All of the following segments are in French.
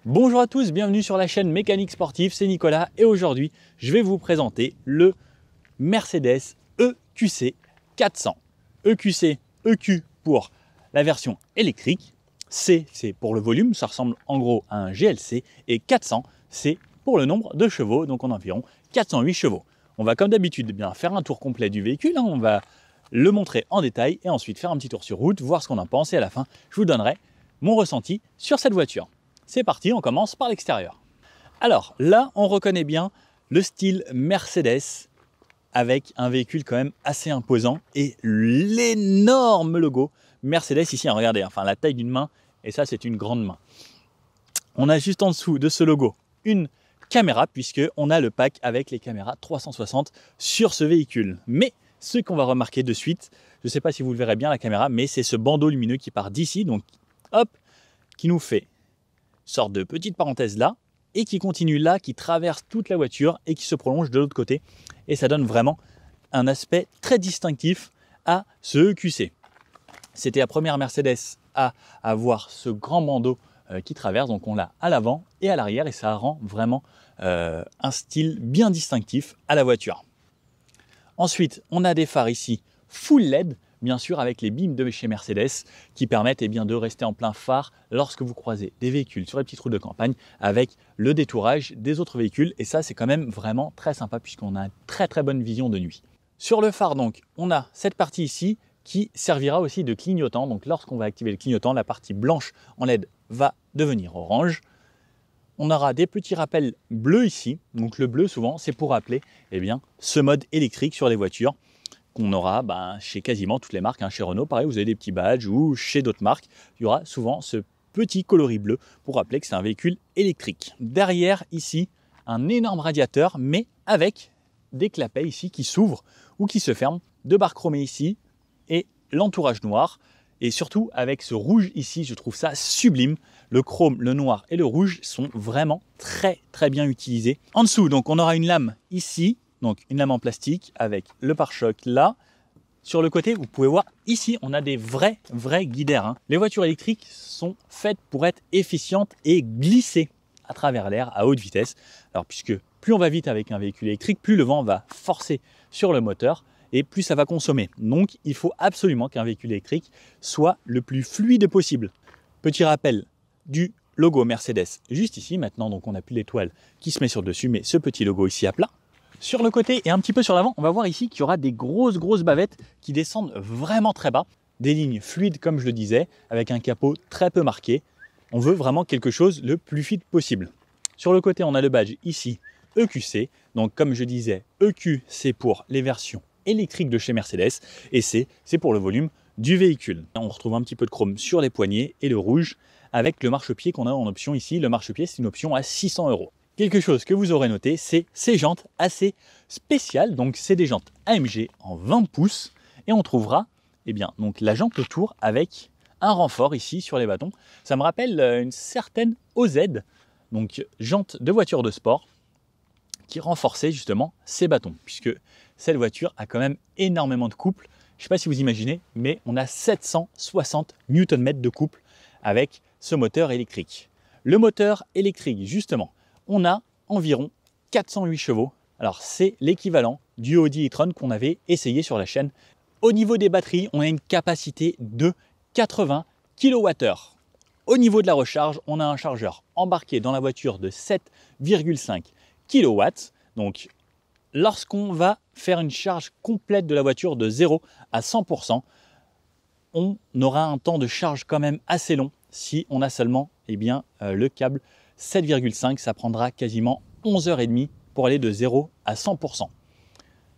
Bonjour à tous, bienvenue sur la chaîne Mécanique Sportive, c'est Nicolas et aujourd'hui je vais vous présenter le Mercedes EQC 400. EQC, EQ pour la version électrique, C c'est pour le volume, ça ressemble en gros à un GLC et 400 c'est pour le nombre de chevaux, donc en environ 408 chevaux. On va comme d'habitude bien faire un tour complet du véhicule, on va le montrer en détail et ensuite faire un petit tour sur route, voir ce qu'on en pense et à la fin je vous donnerai mon ressenti sur cette voiture. C'est parti, on commence par l'extérieur. Alors là, on reconnaît bien le style Mercedes avec un véhicule quand même assez imposant et l'énorme logo Mercedes ici. Regardez, enfin la taille d'une main et ça c'est une grande main. On a juste en dessous de ce logo une caméra puisqu'on a le pack avec les caméras 360 sur ce véhicule. Mais ce qu'on va remarquer de suite, je ne sais pas si vous le verrez bien la caméra, mais c'est ce bandeau lumineux qui part d'ici, donc hop, qui nous fait sorte de petite parenthèse là et qui continue là, qui traverse toute la voiture et qui se prolonge de l'autre côté et ça donne vraiment un aspect très distinctif à ce EQC. C'était la première Mercedes à avoir ce grand bandeau qui traverse, donc on l'a à l'avant et à l'arrière et ça rend vraiment un style bien distinctif à la voiture. Ensuite on a des phares ici full LED, bien sûr avec les beams de chez Mercedes qui permettent de rester en plein phare lorsque vous croisez des véhicules sur les petites routes de campagne avec le détourage des autres véhicules et ça c'est quand même vraiment très sympa puisqu'on a une très bonne vision de nuit. Sur le phare donc on a cette partie ici qui servira aussi de clignotant, donc lorsqu'on va activer le clignotant la partie blanche en LED va devenir orange. On aura des petits rappels bleus ici, donc le bleu souvent c'est pour rappeler ce mode électrique sur les voitures qu'on aura chez quasiment toutes les marques. Chez Renault, pareil, vous avez des petits badges ou chez d'autres marques, il y aura souvent ce petit coloris bleu pour rappeler que c'est un véhicule électrique. Derrière, ici, un énorme radiateur, mais avec des clapets ici qui s'ouvrent ou qui se ferment, deux barres chromées ici et l'entourage noir. Et surtout, avec ce rouge ici, je trouve ça sublime. Le chrome, le noir et le rouge sont vraiment très bien utilisés. En dessous, donc, on aura une lame ici, donc une lame en plastique avec le pare-choc là. Sur le côté, vous pouvez voir ici, on a des vrais guidères. Les voitures électriques sont faites pour être efficientes et glisser à travers l'air à haute vitesse. Alors puisque plus on va vite avec un véhicule électrique, plus le vent va forcer sur le moteur et plus ça va consommer. Donc il faut absolument qu'un véhicule électrique soit le plus fluide possible. Petit rappel du logo Mercedes juste ici. Maintenant, donc on n'a plus l'étoile qui se met sur le dessus, mais ce petit logo ici à plat. Sur le côté et un petit peu sur l'avant, on va voir ici qu'il y aura des grosses bavettes qui descendent vraiment très bas. Des lignes fluides comme je le disais, avec un capot très peu marqué. On veut vraiment quelque chose le plus fluide possible. Sur le côté, on a le badge ici EQC. Donc comme je disais, EQ c'est pour les versions électriques de chez Mercedes et C c'est pour le volume du véhicule. On retrouve un petit peu de chrome sur les poignées et le rouge avec le marchepied qu'on a en option ici. Le marchepied c'est une option à 600 €. Quelque chose que vous aurez noté, c'est ces jantes assez spéciales. Donc, c'est des jantes AMG en 20 pouces. Et on trouvera donc la jante autour avec un renfort ici sur les bâtons. Ça me rappelle une certaine OZ, donc jante de voiture de sport, qui renforçait justement ces bâtons. Puisque cette voiture a quand même énormément de couple. Je ne sais pas si vous imaginez, mais on a 760 Nm de couple avec ce moteur électrique. Le moteur électrique, justement, on a environ 408 chevaux. Alors c'est l'équivalent du Audi e-tron qu'on avait essayé sur la chaîne. Au niveau des batteries, on a une capacité de 80 kWh. Au niveau de la recharge, on a un chargeur embarqué dans la voiture de 7,5 kW. Donc lorsqu'on va faire une charge complète de la voiture de 0 à 100%, on aura un temps de charge quand même assez long si on a seulement le câble 7,5, ça prendra quasiment 11h30 pour aller de 0 à 100%.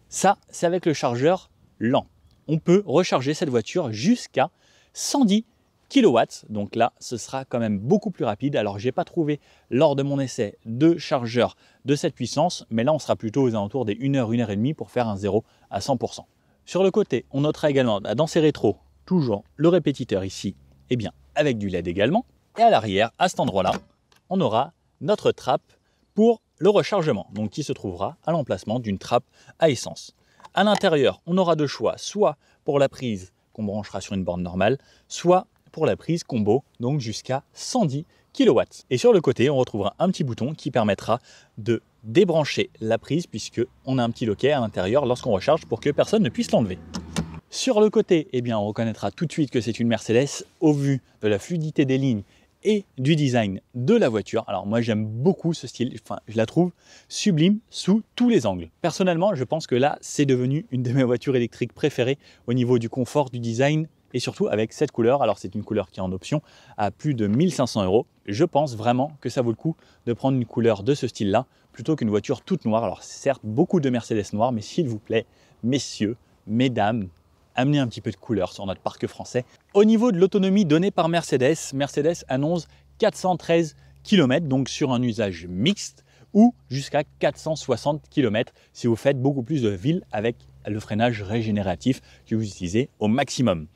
Ça, c'est avec le chargeur lent. On peut recharger cette voiture jusqu'à 110 kW. Donc là, ce sera quand même beaucoup plus rapide. Alors, je n'ai pas trouvé lors de mon essai de chargeur de cette puissance, mais là, on sera plutôt aux alentours des 1h, 1h30 pour faire un 0 à 100%. Sur le côté, on notera également dans ces rétros, toujours le répétiteur ici, avec du LED également. Et à l'arrière, à cet endroit-là, on aura notre trappe pour le rechargement, donc qui se trouvera à l'emplacement d'une trappe à essence. À l'intérieur, on aura deux choix, soit pour la prise qu'on branchera sur une borne normale, soit pour la prise combo, donc jusqu'à 110 kW. Et sur le côté, on retrouvera un petit bouton qui permettra de débrancher la prise puisque on a un petit loquet à l'intérieur lorsqu'on recharge pour que personne ne puisse l'enlever. Sur le côté, eh bien, on reconnaîtra tout de suite que c'est une Mercedes au vu de la fluidité des lignes et du design de la voiture. Alors moi j'aime beaucoup ce style, enfin, je la trouve sublime sous tous les angles. Personnellement, je pense que là c'est devenu une de mes voitures électriques préférées au niveau du confort, du design et surtout avec cette couleur. Alors c'est une couleur qui est en option à plus de 1500 €. Je pense vraiment que ça vaut le coup de prendre une couleur de ce style-là plutôt qu'une voiture toute noire. Alors certes, beaucoup de Mercedes noires, mais s'il vous plaît, messieurs, mesdames, amener un petit peu de couleur sur notre parc français. Au niveau de l'autonomie donnée par Mercedes, Mercedes annonce 413 km, donc sur un usage mixte, ou jusqu'à 460 km si vous faites beaucoup plus de ville avec le freinage régénératif que vous utilisez au maximum.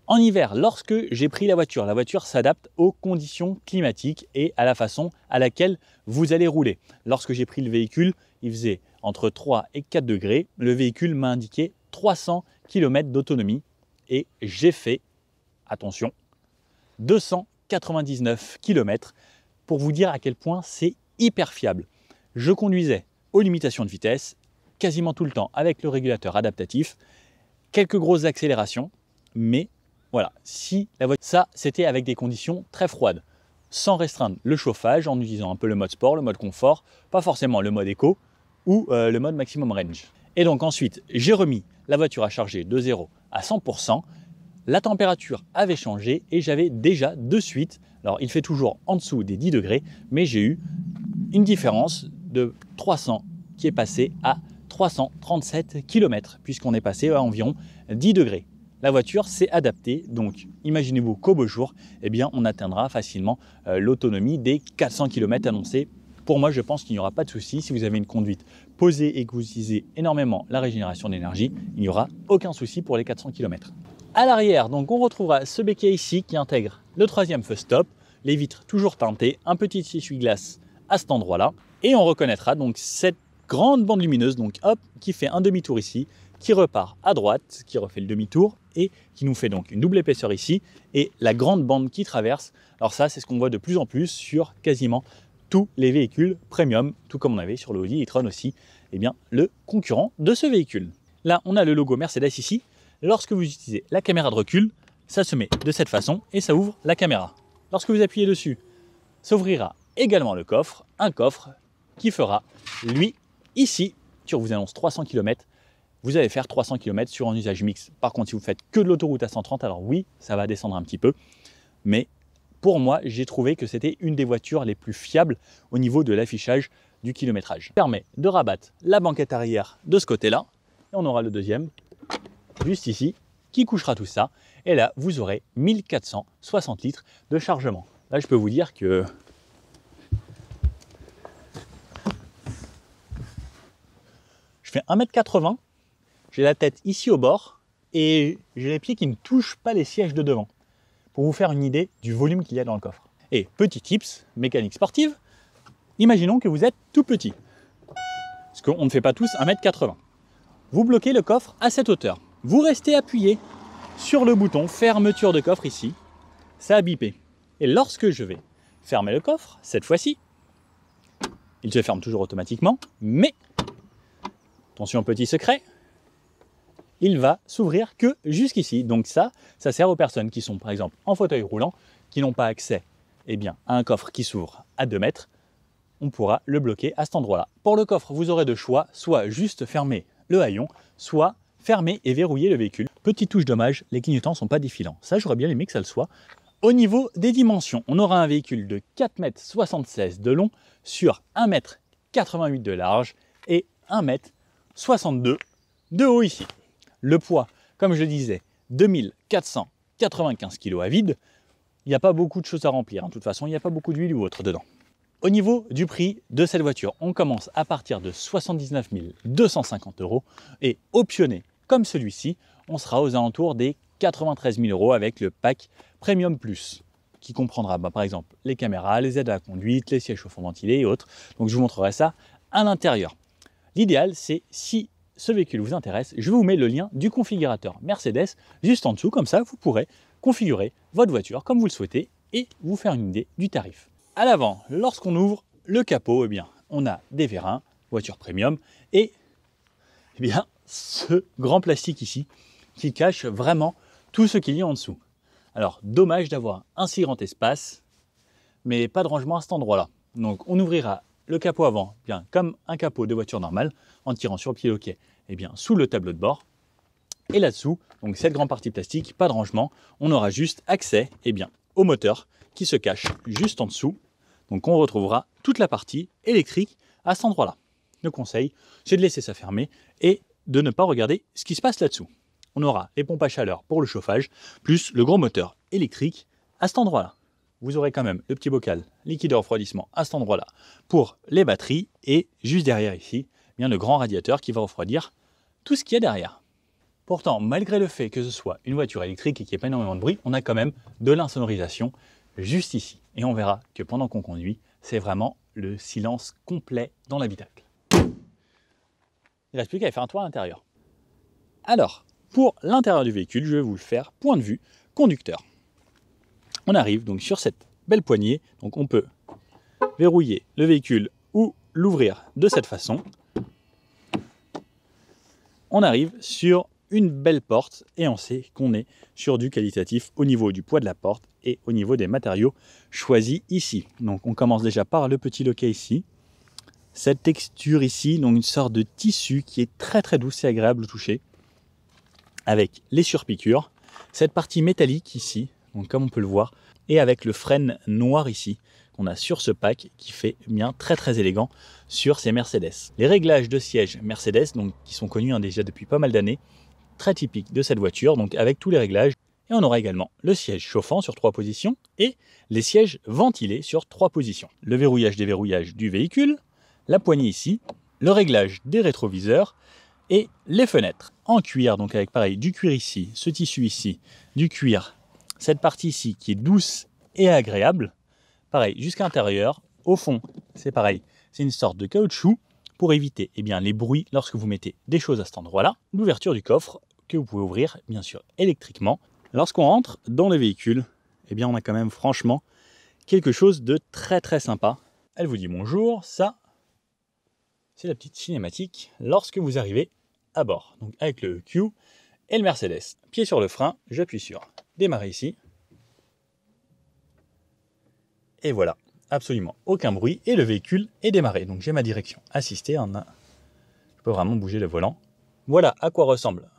En hiver, lorsque j'ai pris la voiture s'adapte aux conditions climatiques et à la façon à laquelle vous allez rouler. Lorsque j'ai pris le véhicule, il faisait entre 3 et 4 degrés. Le véhicule m'a indiqué 300 km d'autonomie et j'ai fait, attention, 299 km pour vous dire à quel point c'est hyper fiable. Je conduisais aux limitations de vitesse, quasiment tout le temps avec le régulateur adaptatif, quelques grosses accélérations, mais voilà, si la voiture, ça c'était avec des conditions très froides, sans restreindre le chauffage, en utilisant un peu le mode sport, le mode confort, pas forcément le mode éco ou le mode maximum range. Et donc ensuite, j'ai remis la voiture à charger de 0 à 100%, la température avait changé et j'avais déjà de suite, alors il fait toujours en dessous des 10 degrés, mais j'ai eu une différence de 300 qui est passée à 337 km, puisqu'on est passé à environ 10 degrés. La voiture s'est adaptée, donc imaginez-vous qu'au beau jour, eh bien, on atteindra facilement l'autonomie des 400 km annoncés. Pour moi, je pense qu'il n'y aura pas de souci. Si vous avez une conduite posée et que vous utilisez énormément la régénération d'énergie, il n'y aura aucun souci pour les 400 km. À l'arrière, donc, on retrouvera ce béquet ici qui intègre le troisième feu stop, les vitres toujours teintées, un petit essuie-glace à cet endroit-là, et on reconnaîtra donc cette grande bande lumineuse, donc hop, qui fait un demi-tour ici, qui repart à droite, qui refait le demi-tour et qui nous fait donc une double épaisseur ici et la grande bande qui traverse. Alors ça, c'est ce qu'on voit de plus en plus sur quasiment tous les véhicules premium, tout comme on avait sur le Audi e-tron aussi, eh bien, le concurrent de ce véhicule. Là, on a le logo Mercedes ici. Lorsque vous utilisez la caméra de recul, ça se met de cette façon et ça ouvre la caméra. Lorsque vous appuyez dessus, s'ouvrira également le coffre, un coffre qui fera, lui, ici, je vous annonce 300 km, vous allez faire 300 km sur un usage mixte. Par contre, si vous faites que de l'autoroute à 130, alors oui, ça va descendre un petit peu. Mais pour moi, j'ai trouvé que c'était une des voitures les plus fiables au niveau de l'affichage du kilométrage. Ça permet de rabattre la banquette arrière de ce côté-là. Et on aura le deuxième, juste ici, qui couchera tout ça. Et là, vous aurez 1460 litres de chargement. Là, je peux vous dire que je fais 1,80 m. J'ai la tête ici au bord et j'ai les pieds qui ne touchent pas les sièges de devant. Pour vous faire une idée du volume qu'il y a dans le coffre. Et petit tips, mécanique sportive, imaginons que vous êtes tout petit. Parce qu'on ne fait pas tous 1,80 m. Vous bloquez le coffre à cette hauteur. Vous restez appuyé sur le bouton fermeture de coffre ici. Ça a bipé. Et lorsque je vais fermer le coffre, cette fois-ci, il se ferme toujours automatiquement, mais, attention petit secret, il va s'ouvrir que jusqu'ici. Donc ça sert aux personnes qui sont par exemple en fauteuil roulant, qui n'ont pas accès à un coffre qui s'ouvre à 2 mètres. On pourra le bloquer à cet endroit-là. Pour le coffre, vous aurez deux choix, soit juste fermer le haillon, soit fermer et verrouiller le véhicule. Petite touche dommage, les clignotants ne sont pas défilants. Ça, j'aurais bien aimé que ça le soit. Au niveau des dimensions, on aura un véhicule de 4,76 m de long sur 1,88 m de large et 1,62 m de haut ici. Le poids, comme je le disais, 2495 kg à vide. Il n'y a pas beaucoup de choses à remplir. De toute façon, il n'y a pas beaucoup d'huile ou autre dedans. Au niveau du prix de cette voiture, on commence à partir de 79 250 € et optionné comme celui-ci, on sera aux alentours des 93 000 € avec le pack Premium Plus qui comprendra par exemple les caméras, les aides à la conduite, les sièges chauffants ventilés et autres. Donc je vous montrerai ça à l'intérieur. L'idéal, c'est si ce véhicule vous intéresse, je vous mets le lien du configurateur Mercedes juste en dessous, comme ça vous pourrez configurer votre voiture comme vous le souhaitez et vous faire une idée du tarif. À l'avant, lorsqu'on ouvre le capot, eh bien, on a des vérins, voiture premium, et eh bien, ce grand plastique ici qui cache vraiment tout ce qu'il y a en dessous. Alors, dommage d'avoir un si grand espace, mais pas de rangement à cet endroit-là. Donc, on ouvrira le capot avant, bien comme un capot de voiture normale, en tirant sur le pied loquet, eh bien, sous le tableau de bord. Et là-dessous, donc cette grande partie plastique, pas de rangement, on aura juste accès eh bien, au moteur qui se cache juste en dessous. Donc on retrouvera toute la partie électrique à cet endroit-là. Le conseil, c'est de laisser ça fermer et de ne pas regarder ce qui se passe là-dessous. On aura les pompes à chaleur pour le chauffage, plus le gros moteur électrique à cet endroit-là. Vous aurez quand même le petit bocal liquide de refroidissement à cet endroit-là pour les batteries et juste derrière ici, eh bien, le grand radiateur qui va refroidir tout ce qu'il y a derrière. Pourtant, malgré le fait que ce soit une voiture électrique et qu'il n'y ait pas énormément de bruit, on a quand même de l'insonorisation juste ici. Et on verra que pendant qu'on conduit, c'est vraiment le silence complet dans l'habitacle. Il ne reste plus qu'à faire un tour à l'intérieur. Alors, pour l'intérieur du véhicule, je vais vous le faire point de vue conducteur. On arrive donc sur cette belle poignée, donc on peut verrouiller le véhicule ou l'ouvrir de cette façon. On arrive sur une belle porte et on sait qu'on est sur du qualitatif au niveau du poids de la porte et au niveau des matériaux choisis ici. Donc on commence déjà par le petit loquet ici. Cette texture ici, donc une sorte de tissu qui est très très douce et agréable au toucher, avec les surpiqûres. Cette partie métallique ici, donc comme on peut le voir, et avec le frêne noir ici qu'on a sur ce pack qui fait bien très très élégant sur ces Mercedes. Les réglages de siège Mercedes, donc qui sont connus déjà depuis pas mal d'années, très typique de cette voiture, donc avec tous les réglages. Et on aura également le siège chauffant sur 3 positions et les sièges ventilés sur 3 positions. Le verrouillage déverrouillage du véhicule, la poignée ici, le réglage des rétroviseurs et les fenêtres en cuir, donc avec pareil du cuir ici, ce tissu ici, du cuir, cette partie ici qui est douce et agréable, pareil jusqu'à l'intérieur. Au fond, c'est pareil, c'est une sorte de caoutchouc pour éviter eh bien, les bruits lorsque vous mettez des choses à cet endroit-là. L'ouverture du coffre que vous pouvez ouvrir bien sûr électriquement. Lorsqu'on rentre dans le véhicule, eh bien, on a quand même franchement quelque chose de très très sympa. Elle vous dit bonjour, ça c'est la petite cinématique lorsque vous arrivez à bord. Donc avec le Q et le Mercedes. Pied sur le frein, j'appuie sur démarrer ici. Et voilà, absolument aucun bruit et le véhicule est démarré. Donc j'ai ma direction assistée, je peux vraiment bouger le volant. Voilà à quoi ressemble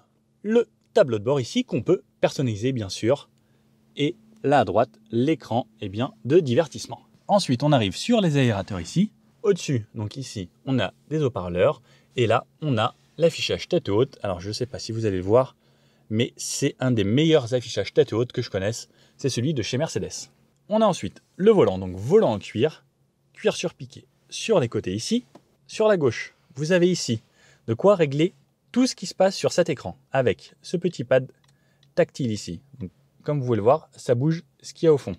le tableau de bord ici qu'on peut personnaliser bien sûr. Et là à droite, l'écran eh bien, de divertissement. Ensuite, on arrive sur les aérateurs ici. Au-dessus, donc ici, on a des haut-parleurs. Et là, on a l'affichage tête haute. Alors, je ne sais pas si vous allez le voir, mais c'est un des meilleurs affichages tête haute que je connaisse. C'est celui de chez Mercedes. On a ensuite le volant, donc volant en cuir, cuir surpiqué sur les côtés ici. Sur la gauche, vous avez ici de quoi régler tout ce qui se passe sur cet écran avec ce petit pad tactile ici. Donc, comme vous pouvez le voir, ça bouge ce qu'il y a au fond.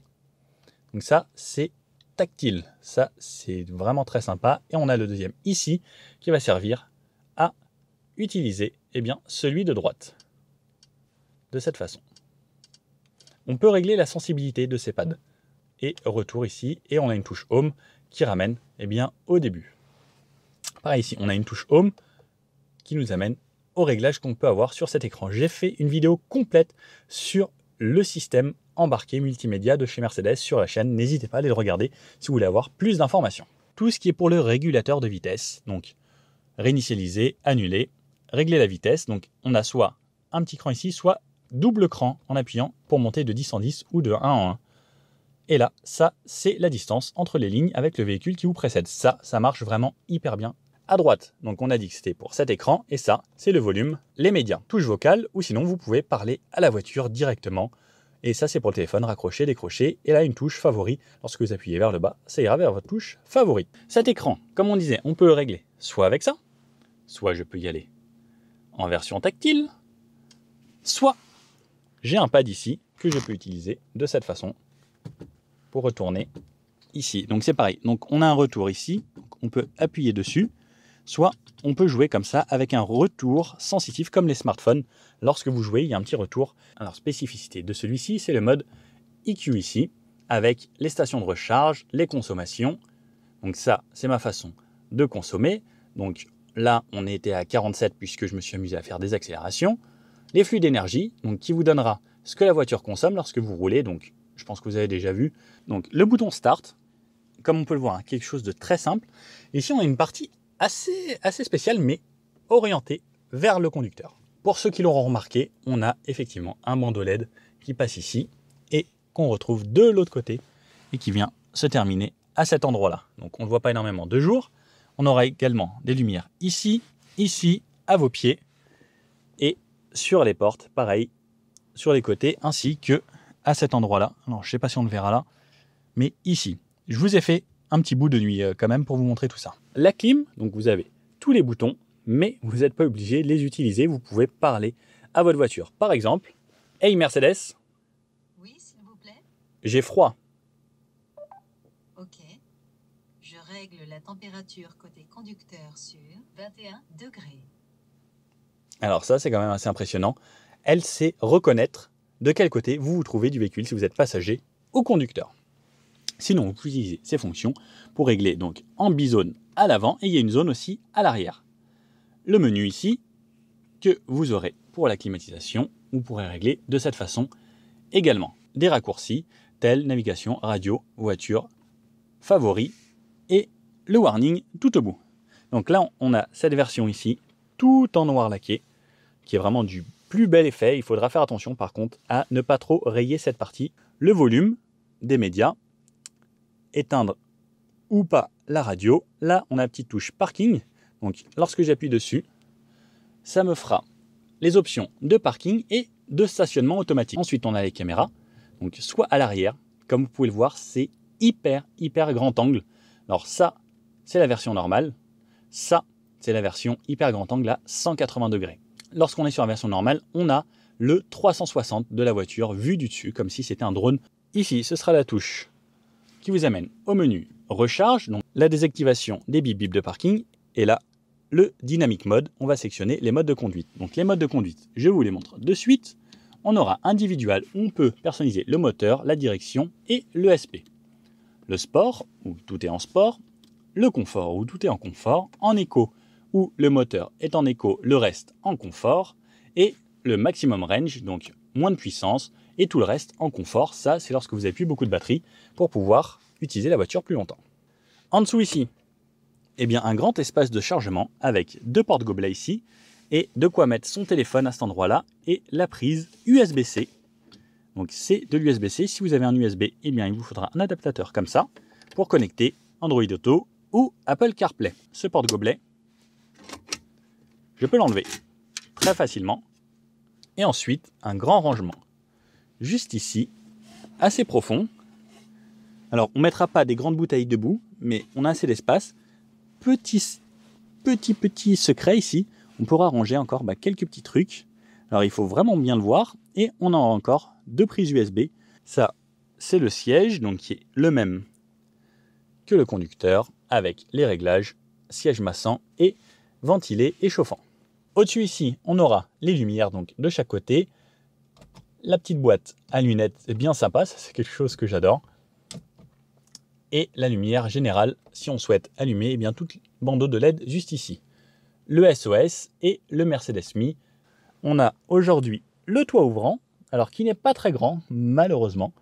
Donc ça, c'est tactile. Ça, c'est vraiment très sympa. Et on a le deuxième ici qui va servir à utiliser eh bien, celui de droite. De cette façon. On peut régler la sensibilité de ces pads. Et retour ici. Et on a une touche Home qui ramène eh bien, au début. Pareil ici, on a une touche Home qui nous amène au réglage qu'on peut avoir sur cet écran. J'ai fait une vidéo complète sur le système embarqué multimédia de chez Mercedes sur la chaîne. N'hésitez pas à aller le regarder si vous voulez avoir plus d'informations. Tout ce qui est pour le régulateur de vitesse, donc réinitialiser, annuler, régler la vitesse. Donc on a soit un petit cran ici, soit double cran en appuyant pour monter de 10 en 10 ou de 1 en 1. Et là, ça, c'est la distance entre les lignes avec le véhicule qui vous précède. Ça marche vraiment hyper bien. À droite, donc on a dit que c'était pour cet écran, et ça, c'est le volume, les médias, touche vocale, ou sinon vous pouvez parler à la voiture directement. Et ça, c'est pour le téléphone, raccrocher, décrocher, et là, une touche favori. Lorsque vous appuyez vers le bas, ça ira vers votre touche favorite. Cet écran, comme on disait, on peut le régler soit avec ça, soit je peux y aller en version tactile, soit j'ai un pad ici que je peux utiliser de cette façon pour retourner ici. Donc c'est pareil, donc on a un retour ici, on peut appuyer dessus, soit on peut jouer comme ça avec un retour sensitif comme les smartphones. Lorsque vous jouez, il y a un petit retour. Alors, spécificité de celui-ci, c'est le mode EQ ici. avec les stations de recharge, les consommations. Donc ça, c'est ma façon de consommer. Donc là, on était à 47 puisque je me suis amusé à faire des accélérations. Les flux d'énergie, donc qui vous donnera ce que la voiture consomme lorsque vous roulez. Donc je pense que vous avez déjà vu. Donc le bouton Start, comme on peut le voir, hein, quelque chose de très simple. Ici, on a une partie assez spéciale, mais orientée vers le conducteur. Pour ceux qui l'auront remarqué, on a effectivement un bandeau LED qui passe ici et qu'on retrouve de l'autre côté et qui vient se terminer à cet endroit-là. Donc on ne le voit pas énormément de jour. On aura également des lumières ici, ici, à vos pieds et sur les portes, pareil, sur les côtés, ainsi que à cet endroit-là. Alors je ne sais pas si on le verra là, mais ici. Je vous ai fait un petit bout de nuit quand même pour vous montrer tout ça. La clim, donc vous avez tous les boutons, mais vous n'êtes pas obligé de les utiliser. Vous pouvez parler à votre voiture. Par exemple, « Hey Mercedes !» Oui, s'il vous plaît. J'ai froid. Ok. Je règle la température côté conducteur sur 21 degrés. Alors ça, c'est quand même assez impressionnant. Elle sait reconnaître de quel côté vous vous trouvez du véhicule, si vous êtes passager ou conducteur. Sinon, vous pouvez utiliser ces fonctions pour régler donc en bizone à l'avant et il y a une zone aussi à l'arrière. Le menu ici que vous aurez pour la climatisation, vous pourrez régler de cette façon également. Des raccourcis tels navigation, radio, voiture, favoris et le warning tout au bout. Donc là, on a cette version ici, tout en noir laqué, qui est vraiment du plus bel effet. Il faudra faire attention par contre à ne pas trop rayer cette partie. Le volume des médias, éteindre ou pas la radio. Là, on a une petite touche parking. Donc, lorsque j'appuie dessus, ça me fera les options de parking et de stationnement automatique. Ensuite, on a les caméras. Donc, soit à l'arrière, comme vous pouvez le voir, c'est hyper grand angle. Alors ça, c'est la version normale. Ça, c'est la version hyper grand angle à 180 degrés. Lorsqu'on est sur la version normale, on a le 360 de la voiture vu du dessus, comme si c'était un drone. Ici, ce sera la touche qui vous amène au menu recharge, donc la désactivation des bip de parking, et là, le dynamic mode, on va sectionner les modes de conduite. Donc les modes de conduite, je vous les montre de suite. On aura individuel, où on peut personnaliser le moteur, la direction et le SP. Le sport, où tout est en sport, le confort, où tout est en confort, en éco, où le moteur est en éco, le reste en confort, et le maximum range, donc moins de puissance, et tout le reste en confort. Ça, c'est lorsque vous n'avez plus beaucoup de batterie pour pouvoir utiliser la voiture plus longtemps. En dessous ici, eh bien, un grand espace de chargement avec deux portes gobelets ici et de quoi mettre son téléphone à cet endroit-là et la prise USB-C. Donc c'est de l'USB-C. Si vous avez un USB, eh bien, il vous faudra un adaptateur comme ça pour connecter Android Auto ou Apple CarPlay. Ce porte-gobelet, je peux l'enlever très facilement. Et ensuite, un grand rangement juste ici, assez profond. Alors, on ne mettra pas des grandes bouteilles debout, mais on a assez d'espace. Petit secret ici, on pourra ranger encore quelques petits trucs. Alors, il faut vraiment bien le voir. Et on aura encore deux prises USB. Ça, c'est le siège, donc qui est le même que le conducteur, avec les réglages, siège massant et ventilé et chauffant. Au-dessus ici, on aura les lumières donc de chaque côté. La petite boîte à lunettes, c'est bien sympa, ça c'est quelque chose que j'adore. Et la lumière générale, si on souhaite allumer, eh bien tout le bandeau de LED juste ici. Le SOS et le Mercedes Me. On a aujourd'hui le toit ouvrant, alors qui n'est pas très grand, malheureusement,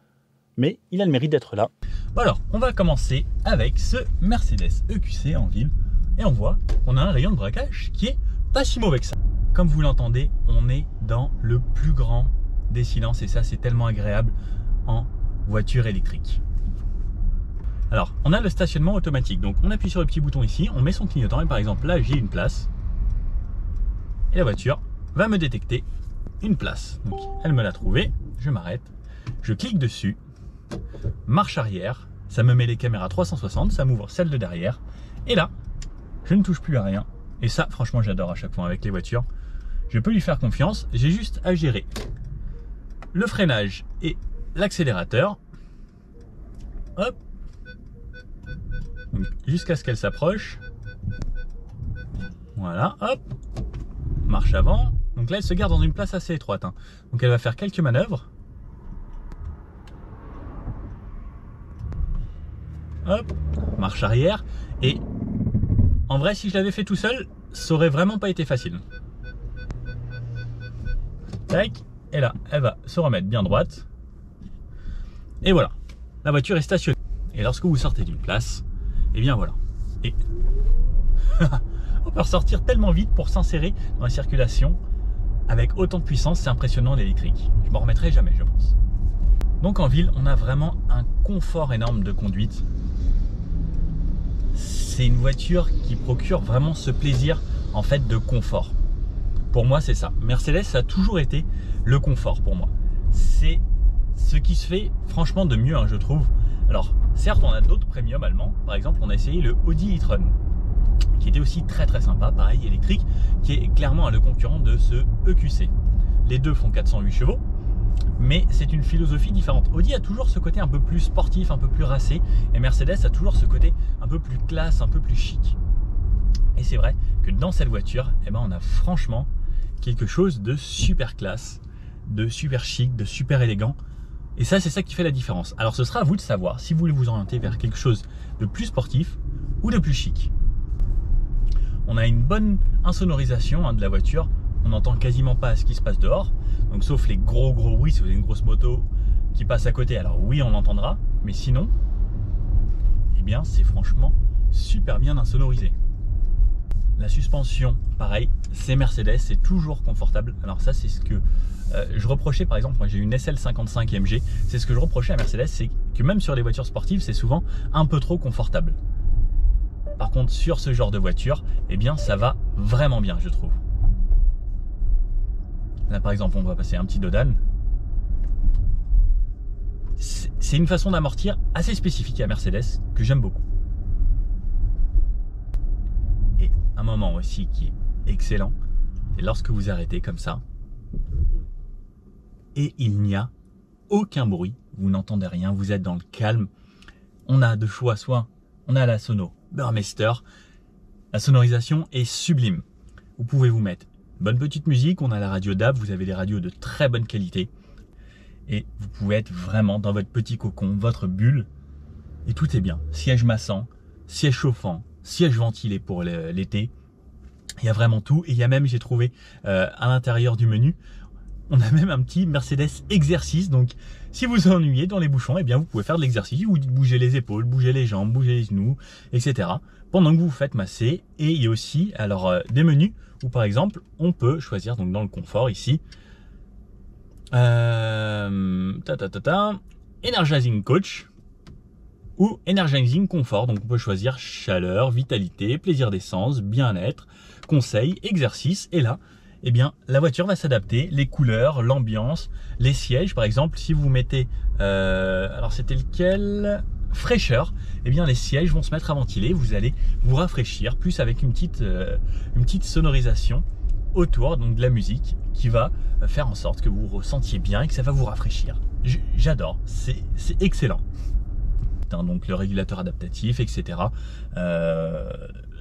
mais il a le mérite d'être là. Alors, on va commencer avec ce Mercedes EQC en ville, et on voit qu'on a un rayon de braquage qui est pas si mauvais que ça. Comme vous l'entendez, on est dans le plus grand des silences et ça c'est tellement agréable en voiture électrique. Alors on a le stationnement automatique, donc on appuie sur le petit bouton ici, on met son clignotant et par exemple là j'ai une place et la voiture va me détecter une place. Donc elle me l'a trouvée, je m'arrête, je clique dessus, marche arrière, ça me met les caméras 360, ça m'ouvre celle de derrière et là je ne touche plus à rien et ça franchement j'adore à chaque fois avec les voitures. Je peux lui faire confiance, j'ai juste à gérer le freinage et l'accélérateur. Hop. Jusqu'à ce qu'elle s'approche. Voilà, hop. Marche avant. Donc là, elle se garde dans une place assez étroite. Donc elle va faire quelques manœuvres. hop, marche arrière. Et en vrai, si je l'avais fait tout seul, ça aurait vraiment pas été facile. Tac, et là, elle va se remettre bien droite. Et voilà, la voiture est stationnée. Et lorsque vous sortez d'une place, et bien voilà. Et on peut ressortir tellement vite pour s'insérer dans la circulation avec autant de puissance, c'est impressionnant l'électrique. Je m'en remettrai jamais, je pense. Donc en ville, on a vraiment un confort énorme de conduite. C'est une voiture qui procure vraiment ce plaisir en fait de confort. Pour moi, c'est ça. Mercedes, ça a toujours été le confort pour moi. C'est ce qui se fait franchement de mieux, hein, je trouve. Alors, certes, on a d'autres premium allemands. Par exemple, on a essayé le Audi e-tron, qui était aussi très très sympa, pareil électrique, qui est clairement le concurrent de ce EQC. Les deux font 408 chevaux, mais c'est une philosophie différente. Audi a toujours ce côté un peu plus sportif, un peu plus racé, et Mercedes a toujours ce côté un peu plus classe, un peu plus chic. Et c'est vrai que dans cette voiture, eh ben, on a franchement quelque chose de super classe, de super chic, de super élégant. Et ça, c'est ça qui fait la différence. Alors ce sera à vous de savoir si vous voulez vous orienter vers quelque chose de plus sportif ou de plus chic. On a une bonne insonorisation de la voiture. On n'entend quasiment pas ce qui se passe dehors. Donc sauf les gros bruits, si vous avez une grosse moto qui passe à côté, alors oui, on l'entendra. Mais sinon, eh bien, c'est franchement super bien insonorisé. La suspension, pareil, c'est Mercedes, c'est toujours confortable. Alors ça, c'est ce que je reprochais, par exemple, moi j'ai une SL55 MG. C'est ce que je reprochais à Mercedes, c'est que même sur les voitures sportives, c'est souvent un peu trop confortable. Par contre, sur ce genre de voiture, eh bien, ça va vraiment bien, je trouve. Là, par exemple, on va passer un petit Dodan. C'est une façon d'amortir assez spécifique à Mercedes que j'aime beaucoup. Et un moment aussi qui est excellent, c'est lorsque vous arrêtez comme ça et il n'y a aucun bruit, vous n'entendez rien, vous êtes dans le calme. On a de choix, soit on a la sono Burmester, la sonorisation est sublime. Vous pouvez vous mettre une bonne petite musique, on a la radio DAB, vous avez des radios de très bonne qualité et vous pouvez être vraiment dans votre petit cocon, votre bulle et tout est bien. Siège massant, siège chauffant, siège ventilé pour l'été, il y a vraiment tout. Et il y a même, j'ai trouvé à l'intérieur du menu, on a même un petit Mercedes exercice. Donc si vous vous ennuyez dans les bouchons, eh bien vous pouvez faire de l'exercice, vous bougez les épaules, bougez les jambes, bougez les genoux, etc. pendant que vous vous faites masser. Et il y a aussi alors des menus où par exemple on peut choisir, donc dans le confort ici, Energizing Coach ou Energizing Comfort. Donc on peut choisir chaleur, vitalité, plaisir d'essence, bien-être, conseil, exercice. Et là, eh bien, la voiture va s'adapter, les couleurs, l'ambiance, les sièges. Par exemple, si vous mettez, alors c'était lequel? Fraîcheur, eh bien les sièges vont se mettre à ventiler, vous allez vous rafraîchir, plus avec une petite sonorisation autour, donc de la musique qui va faire en sorte que vous vous ressentiez bien et que ça va vous rafraîchir. J'adore, c'est excellent. Donc le régulateur adaptatif, etc.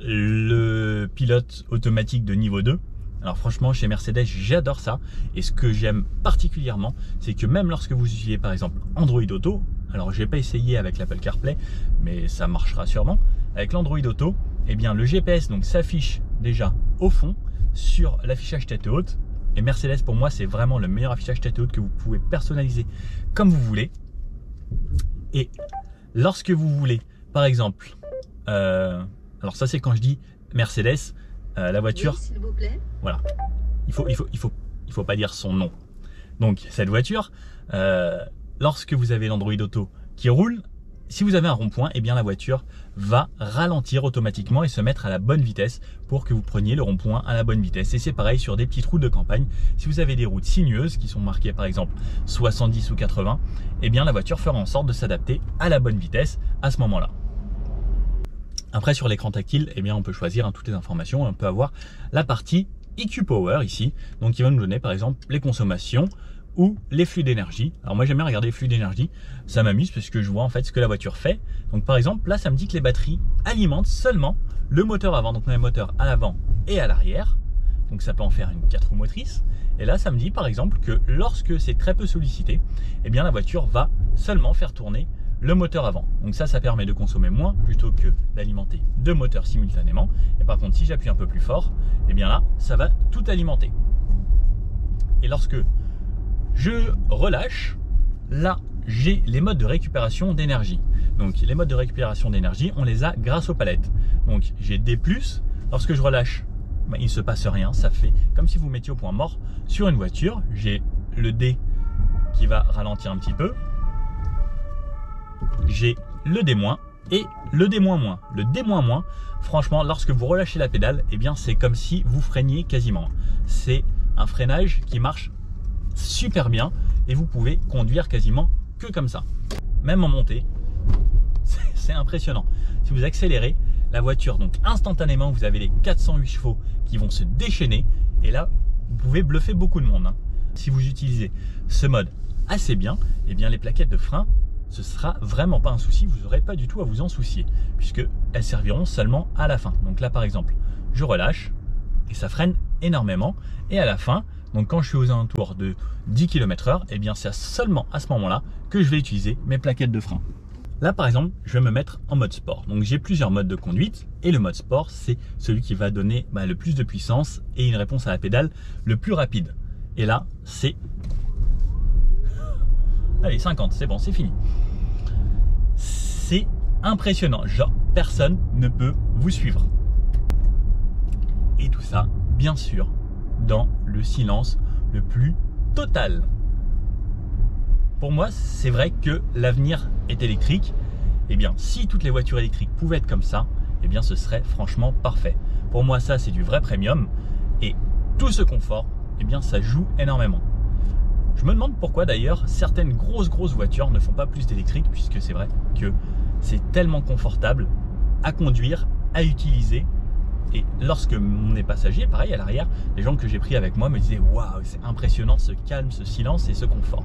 Le pilote automatique de niveau 2. Alors franchement, chez Mercedes, j'adore ça. Et ce que j'aime particulièrement, c'est que même lorsque vous utilisez par exemple Android Auto, alors je n'ai pas essayé avec l'Apple CarPlay, mais ça marchera sûrement. Avec l'Android Auto, eh bien le GPS donc s'affiche déjà au fond sur l'affichage tête haute. Et Mercedes, pour moi, c'est vraiment le meilleur affichage tête haute que vous pouvez personnaliser comme vous voulez. Et lorsque vous voulez, par exemple, alors ça c'est quand je dis Mercedes, la voiture, oui, s'il vous plaît. Voilà, il faut pas dire son nom. Donc cette voiture, lorsque vous avez l'Android Auto qui roule, si vous avez un rond-point, eh bien la voiture va ralentir automatiquement et se mettre à la bonne vitesse pour que vous preniez le rond-point à la bonne vitesse. Et c'est pareil sur des petites routes de campagne. Si vous avez des routes sinueuses qui sont marquées par exemple 70 ou 80, eh bien la voiture fera en sorte de s'adapter à la bonne vitesse à ce moment-là. Après sur l'écran tactile, eh bien on peut choisir toutes les informations. On peut avoir la partie EQ Power ici, donc qui va nous donner par exemple les consommations ou les flux d'énergie. Alors moi j'aime bien regarder les flux d'énergie, ça m'amuse parce que je vois en fait ce que la voiture fait. Donc par exemple là ça me dit que les batteries alimentent seulement le moteur avant, donc on a un moteur à l'avant et à l'arrière, donc ça peut en faire une 4 roues motrices. Et là ça me dit par exemple que lorsque c'est très peu sollicité, eh bien la voiture va seulement faire tourner le moteur avant. Donc ça permet de consommer moins plutôt que d'alimenter deux moteurs simultanément. Et par contre, si j'appuie un peu plus fort, et bien là, ça va tout alimenter. Et lorsque je relâche, là, j'ai les modes de récupération d'énergie. Donc les modes de récupération d'énergie, on les a grâce aux palettes. Donc j'ai D+, lorsque je relâche, il ne se passe rien, ça fait comme si vous mettiez au point mort sur une voiture. J'ai le D qui va ralentir un petit peu. J'ai le D- et le D-. Le D-, franchement, lorsque vous relâchez la pédale, eh bien c'est comme si vous freiniez quasiment. C'est un freinage qui marche super bien et vous pouvez conduire quasiment que comme ça. Même en montée, c'est impressionnant. Si vous accélérez la voiture, donc instantanément, vous avez les 408 chevaux qui vont se déchaîner et là, vous pouvez bluffer beaucoup de monde. Si vous utilisez ce mode assez bien, eh bien les plaquettes de frein, ce sera vraiment pas un souci, vous n'aurez pas du tout à vous en soucier puisque elles serviront seulement à la fin. Donc là par exemple, je relâche et ça freine énormément et à la fin, donc quand je suis aux alentours de 10 km/h, eh bien c'est seulement à ce moment-là que je vais utiliser mes plaquettes de frein. Là par exemple, je vais me mettre en mode sport. Donc j'ai plusieurs modes de conduite et le mode sport, c'est celui qui va donner le plus de puissance et une réponse à la pédale le plus rapide. Et là, c'est... Allez, 50, c'est bon, c'est fini. C'est impressionnant, genre personne ne peut vous suivre. Et tout ça, bien sûr, dans le silence le plus total. Pour moi, c'est vrai que l'avenir est électrique. Eh bien, si toutes les voitures électriques pouvaient être comme ça, eh bien, ce serait franchement parfait. Pour moi, ça, c'est du vrai premium. Et tout ce confort, eh bien, ça joue énormément. Je me demande pourquoi d'ailleurs certaines grosses voitures ne font pas plus d'électrique, puisque c'est vrai que c'est tellement confortable à conduire, à utiliser. Et lorsque on est passager, pareil à l'arrière, les gens que j'ai pris avec moi me disaient waouh, c'est impressionnant ce calme, ce silence et ce confort.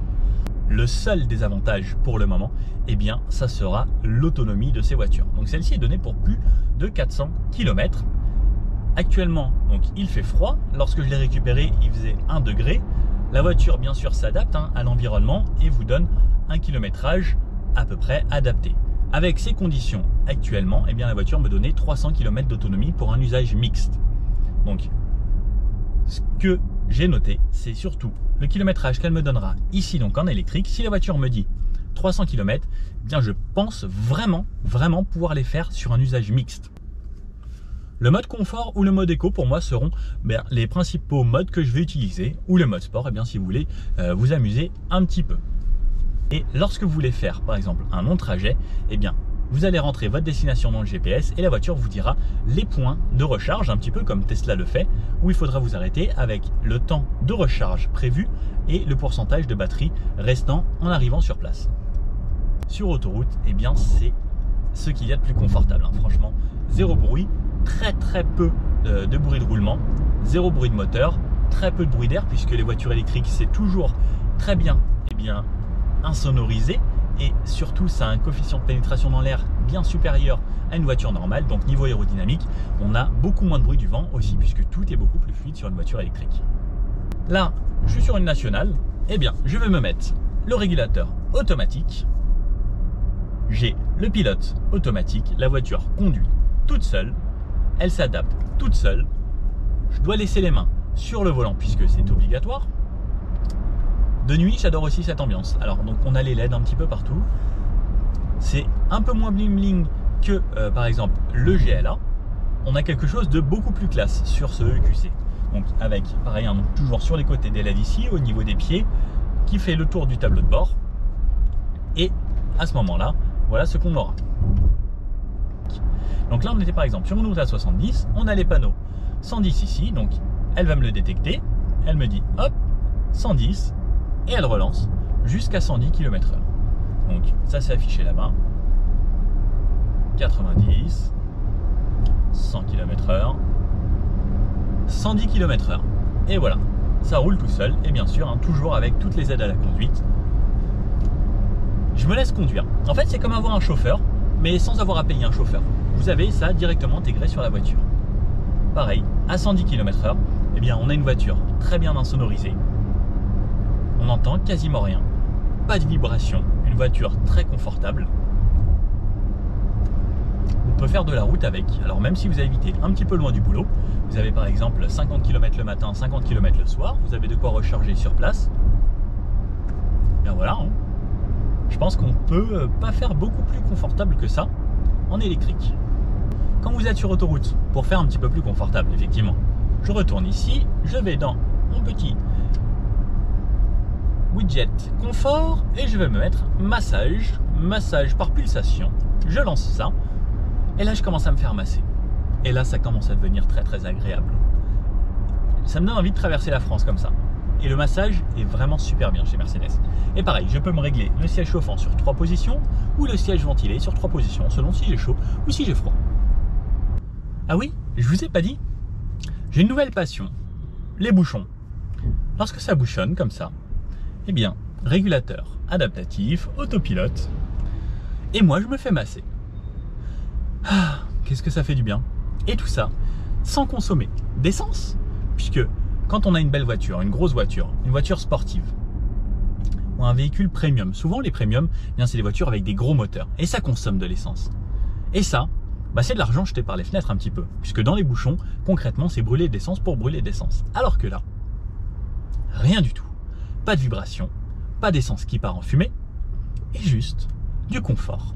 Le seul désavantage pour le moment, eh bien, ça sera l'autonomie de ces voitures. Donc celle-ci est donnée pour plus de 400 km. Actuellement, donc il fait froid. Lorsque je l'ai récupéré, il faisait 1 degré. La voiture, bien sûr, s'adapte à l'environnement et vous donne un kilométrage à peu près adapté. Avec ces conditions actuellement, eh bien, la voiture me donnait 300 km d'autonomie pour un usage mixte. Donc, ce que j'ai noté, c'est surtout le kilométrage qu'elle me donnera ici, donc en électrique. Si la voiture me dit 300 km, eh bien, je pense vraiment pouvoir les faire sur un usage mixte. Le mode confort ou le mode éco pour moi seront les principaux modes que je vais utiliser, ou le mode sport, si vous voulez vous amuser un petit peu. Et lorsque vous voulez faire par exemple un long trajet, eh bien vous allez rentrer votre destination dans le GPS et la voiture vous dira les points de recharge, un petit peu comme Tesla le fait, où il faudra vous arrêter avec le temps de recharge prévu et le pourcentage de batterie restant en arrivant sur place. Sur autoroute, eh bien c'est ce qu'il y a de plus confortable, franchement, zéro bruit, très peu de bruit de roulement, zéro bruit de moteur, très peu de bruit d'air puisque les voitures électriques c'est toujours très bien, insonorisé et surtout ça a un coefficient de pénétration dans l'air bien supérieur à une voiture normale. Donc niveau aérodynamique, on a beaucoup moins de bruit du vent aussi puisque tout est beaucoup plus fluide sur une voiture électrique. Là, je suis sur une nationale, je vais me mettre le régulateur automatique. J'ai le pilote automatique, la voiture conduit toute seule, elle s'adapte toute seule. Je dois laisser les mains sur le volant puisque c'est obligatoire. De nuit, j'adore aussi cette ambiance. Alors donc on a les LED un petit peu partout. C'est un peu moins bling bling que par exemple le GLA. On a quelque chose de beaucoup plus classe sur ce EQC. Donc avec pareil, donc toujours sur les côtés des LED ici, au niveau des pieds, qui fait le tour du tableau de bord. Et à ce moment-là, voilà ce qu'on aura. Donc là on était par exemple sur une route à 70, on a les panneaux 110 ici, donc elle va me le détecter, elle me dit hop 110 et elle relance jusqu'à 110 km/h. Donc ça c'est affiché là-bas, 90, 100 km/h, 110 km/h et voilà, ça roule tout seul et bien sûr toujours avec toutes les aides à la conduite. Je me laisse conduire. En fait c'est comme avoir un chauffeur mais sans avoir à payer un chauffeur. Vous avez ça directement intégré sur la voiture. Pareil, à 110 km/h, on a une voiture très bien insonorisée. On n'entend quasiment rien, pas de vibration, une voiture très confortable. On peut faire de la route avec. Alors même si vous habitez un petit peu loin du boulot, vous avez par exemple 50 km le matin, 50 km le soir, vous avez de quoi recharger sur place. Bien voilà, hein. Je pense qu'on peut pas faire beaucoup plus confortable que ça en électrique. Quand vous êtes sur autoroute, pour faire un petit peu plus confortable, effectivement, je retourne ici, je vais dans mon petit widget confort et je vais me mettre massage par pulsation. Je lance ça et là je commence à me faire masser. Et là ça commence à devenir très très agréable. Ça me donne envie de traverser la France comme ça. Et le massage est vraiment super bien chez Mercedes. Et pareil, je peux me régler le siège chauffant sur 3 positions ou le siège ventilé sur 3 positions selon si j'ai chaud ou si j'ai froid. Ah oui, je vous ai pas dit, j'ai une nouvelle passion, les bouchons. Lorsque ça bouchonne comme ça, eh bien, régulateur adaptatif, autopilote, et moi je me fais masser. Ah, qu'est-ce que ça fait du bien. Et tout ça sans consommer d'essence, puisque quand on a une belle voiture, une grosse voiture, une voiture sportive, ou un véhicule premium, souvent les premiums, eh bien c'est des voitures avec des gros moteurs, et ça consomme de l'essence. Et ça, bah c'est de l'argent jeté par les fenêtres un petit peu, puisque dans les bouchons, concrètement, c'est brûler d'essence pour brûler d'essence. Alors que là, rien du tout. Pas de vibration, pas d'essence qui part en fumée, et juste du confort.